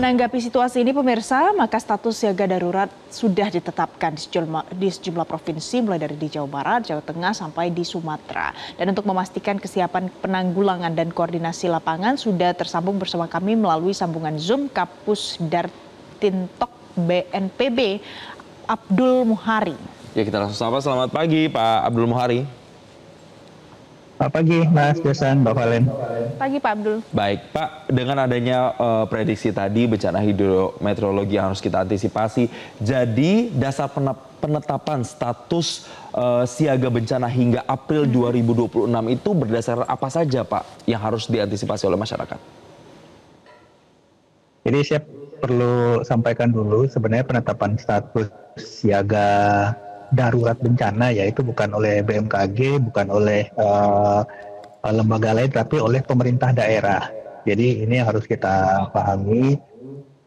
Menanggapi situasi ini pemirsa, maka status siaga darurat sudah ditetapkan di sejumlah provinsi mulai dari di Jawa Barat, Jawa Tengah sampai di Sumatera. Dan untuk memastikan kesiapan penanggulangan dan koordinasi lapangan sudah tersambung bersama kami melalui sambungan Zoom Kapus Dartintok BNPB Abdul Muhari. Ya, kita langsung sapa. Selamat pagi Pak Abdul Muhari. Selamat pagi Mas Josan, Mbak Valen. Pagi Pak Abdul. Baik Pak, dengan adanya prediksi tadi bencana hidrometeorologi yang harus kita antisipasi, jadi dasar penetapan status siaga bencana hingga April 2026 itu berdasarkan apa saja Pak yang harus diantisipasi oleh masyarakat? Jadi saya perlu sampaikan dulu sebenarnya penetapan status siaga darurat bencana ya itu bukan oleh BMKG, bukan oleh lembaga lain, tapi oleh pemerintah daerah. Jadi ini harus kita pahami,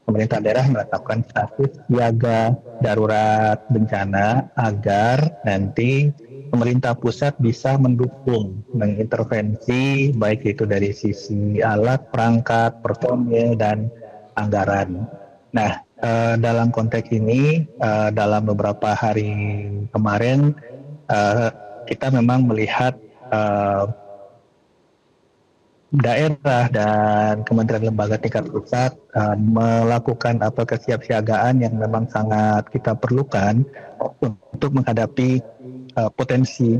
pemerintah daerah menetapkan status siaga darurat bencana agar nanti pemerintah pusat bisa mendukung, mengintervensi baik itu dari sisi alat, perangkat, personil, dan anggaran. Nah, dalam konteks ini, dalam beberapa hari kemarin, kita memang melihat daerah dan kementerian lembaga tingkat pusat melakukan kesiapsiagaan yang memang sangat kita perlukan untuk menghadapi potensi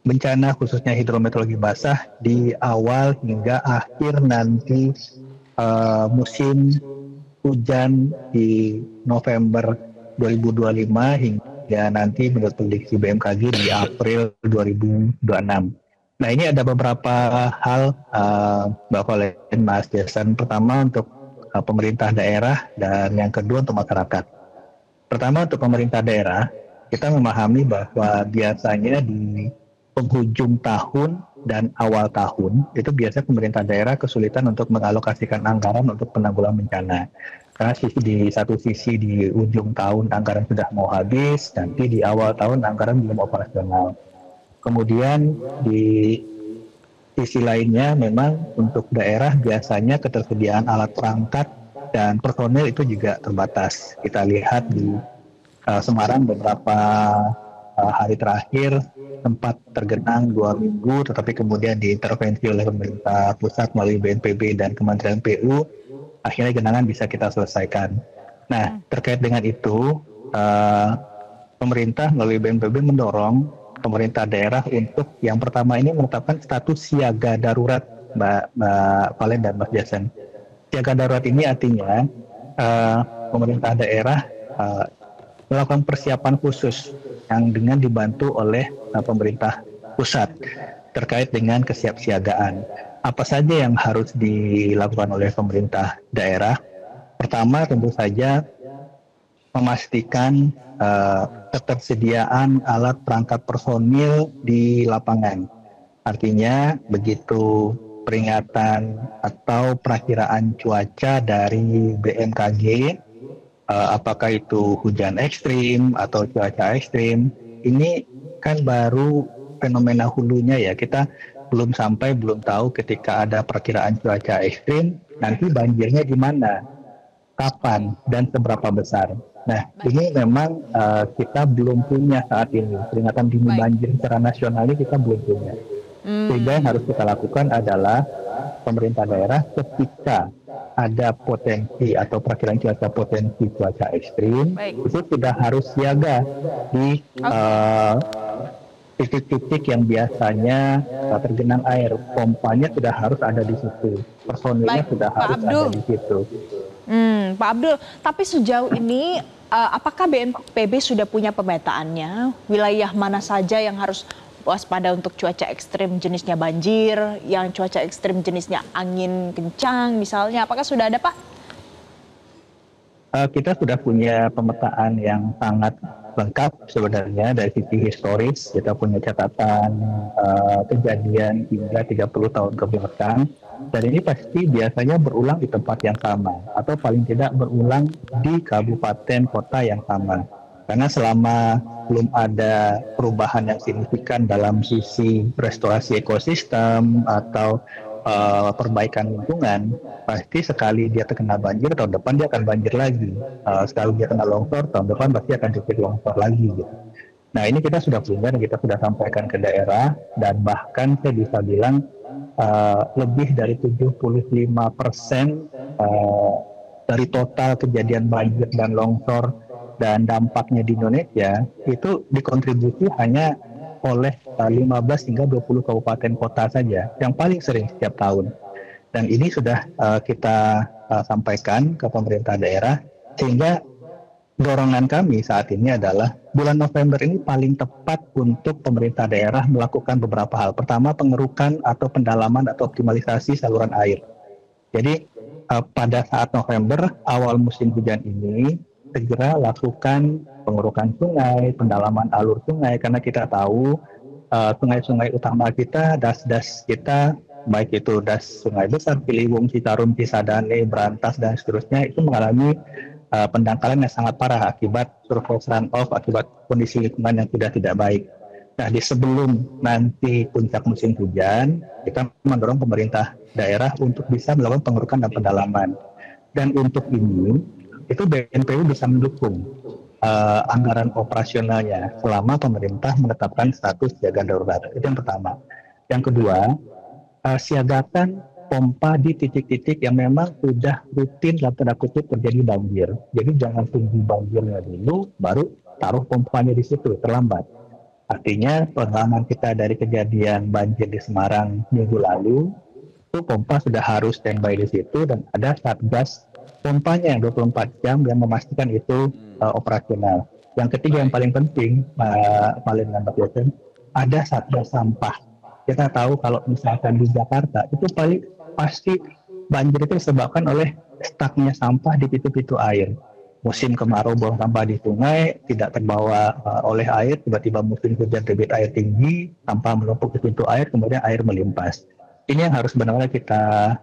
bencana khususnya hidrometeorologi basah di awal hingga akhir nanti musim hujan di November 2025 hingga nanti menurut prediksi BMKG di April 2026. Nah, ini ada beberapa hal Mbak Valen, Mas Jason. Pertama untuk pemerintah daerah dan yang kedua untuk masyarakat. Pertama untuk pemerintah daerah, kita memahami bahwa biasanya di penghujung tahun dan awal tahun itu biasanya pemerintah daerah kesulitan untuk mengalokasikan anggaran untuk penanggulangan bencana. Karena di satu sisi di ujung tahun anggaran sudah mau habis, nanti di awal tahun anggaran belum operasional. Kemudian di sisi lainnya memang untuk daerah biasanya ketersediaan alat perangkat dan personel itu juga terbatas. Kita lihat di Semarang beberapa hari terakhir sempat tergenang 2 minggu, tetapi kemudian diintervensi oleh pemerintah pusat melalui BNPB dan Kementerian PU, akhirnya genangan bisa kita selesaikan. Nah, terkait dengan itu, pemerintah melalui BNPB mendorong pemerintah daerah untuk yang pertama ini menetapkan status siaga darurat, Mbak Valen dan Mas Jason. Siaga darurat ini artinya pemerintah daerah melakukan persiapan khusus yang dengan dibantu oleh pemerintah pusat terkait dengan kesiapsiagaan. Apa saja yang harus dilakukan oleh pemerintah daerah? Pertama tentu saja memastikan ketersediaan alat perangkat personil di lapangan. Artinya begitu peringatan atau perakiraan cuaca dari BMKG, apakah itu hujan ekstrim atau cuaca ekstrim, ini kan baru fenomena hulunya ya, kita belum tahu ketika ada perakiraan cuaca ekstrim, nanti banjirnya di mana, kapan, dan seberapa besar. Nah, ini memang kita belum punya saat ini, peringatan dini banjir secara nasional ini kita belum punya. Sehingga yang harus kita lakukan adalah pemerintah daerah ketika ada potensi atau perkiraan cuaca potensi cuaca ekstrim, itu sudah harus siaga di titik-titik yang biasanya tergenang air. Pompanya sudah harus ada di situ, personilnya sudah harus ada di situ. Pak Abdul, tapi sejauh ini apakah BNPB sudah punya pemetaannya? Wilayah mana saja yang harus waspada untuk cuaca ekstrim jenisnya banjir, yang cuaca ekstrim jenisnya angin kencang misalnya, apakah sudah ada Pak? Kita sudah punya pemetaan yang sangat lengkap sebenarnya dari sisi historis. Kita punya catatan kejadian hingga 30 tahun ke belakang. Dan ini pasti biasanya berulang di tempat yang sama atau paling tidak berulang di kabupaten kota yang sama. Karena selama belum ada perubahan yang signifikan dalam sisi restorasi ekosistem atau perbaikan lingkungan, pasti sekali dia terkena banjir, tahun depan dia akan banjir lagi. Sekali dia kena longsor, tahun depan pasti akan terjadi longsor lagi gitu. Nah, ini kita sudah punya dan kita sudah sampaikan ke daerah, dan bahkan saya bisa bilang lebih dari 75% dari total kejadian banjir dan longsor dan dampaknya di Indonesia itu dikontribusi hanya oleh 15 hingga 20 kabupaten kota saja yang paling sering setiap tahun. Dan ini sudah kita sampaikan ke pemerintah daerah, sehingga dorongan kami saat ini adalah bulan November ini paling tepat untuk pemerintah daerah melakukan beberapa hal. Pertama, pengerukan atau pendalaman atau optimalisasi saluran air. Jadi pada saat November, awal musim hujan ini, segera lakukan pengerukan sungai, pendalaman alur sungai, karena kita tahu sungai-sungai utama kita, das-das kita, baik itu das Sungai Besar, Ciliwung, Citarum, Cisadane, Brantas, dan seterusnya, itu mengalami pendangkalan yang sangat parah akibat surface runoff, akibat kondisi lingkungan yang tidak baik. Nah, di sebelum nanti puncak musim hujan, kita mendorong pemerintah daerah untuk bisa melakukan pengerukan dan pendalaman. Dan untuk ini, itu BNPB bisa mendukung anggaran operasionalnya selama pemerintah menetapkan status siaga darurat. Itu yang pertama. Yang kedua, siagakan pompa di titik-titik yang memang sudah rutin dalam tanda kutip terjadi banjir. Jadi jangan tunggu banjirnya dulu, baru taruh pompanya di situ, terlambat. Artinya pengalaman kita dari kejadian banjir di Semarang minggu lalu, itu pompa sudah harus standby di situ dan ada satgas pompanya yang 24 jam yang memastikan itu operasional. Yang ketiga yang paling penting, paling lambat ya, ada satgas sampah. Kita tahu kalau misalkan di Jakarta itu paling pasti banjir itu disebabkan oleh staknya sampah di pintu-pintu air. Musim kemarau buang sampah di sungai tidak terbawa oleh air, tiba-tiba musim hujan debit air tinggi, sampah menumpuk di pintu air, kemudian air melimpas. Ini yang harus benar-benar kita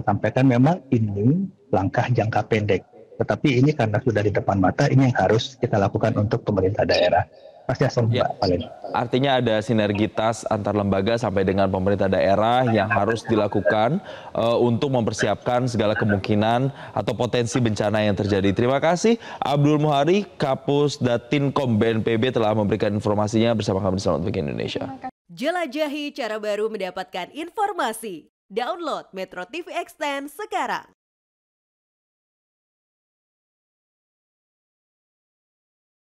sampaikan, memang ini langkah jangka pendek. Tetapi ini karena sudah di depan mata, ini yang harus kita lakukan untuk pemerintah daerah. Pasti paling. Artinya ada sinergitas antar lembaga sampai dengan pemerintah daerah yang harus dilakukan untuk mempersiapkan segala kemungkinan atau potensi bencana yang terjadi. Terima kasih Abdul Muhari, Kapus Datinkom BNPB telah memberikan informasinya bersama kami di Selamat Pagi Indonesia. Jelajahi cara baru mendapatkan informasi. Download Metro TV Extend sekarang.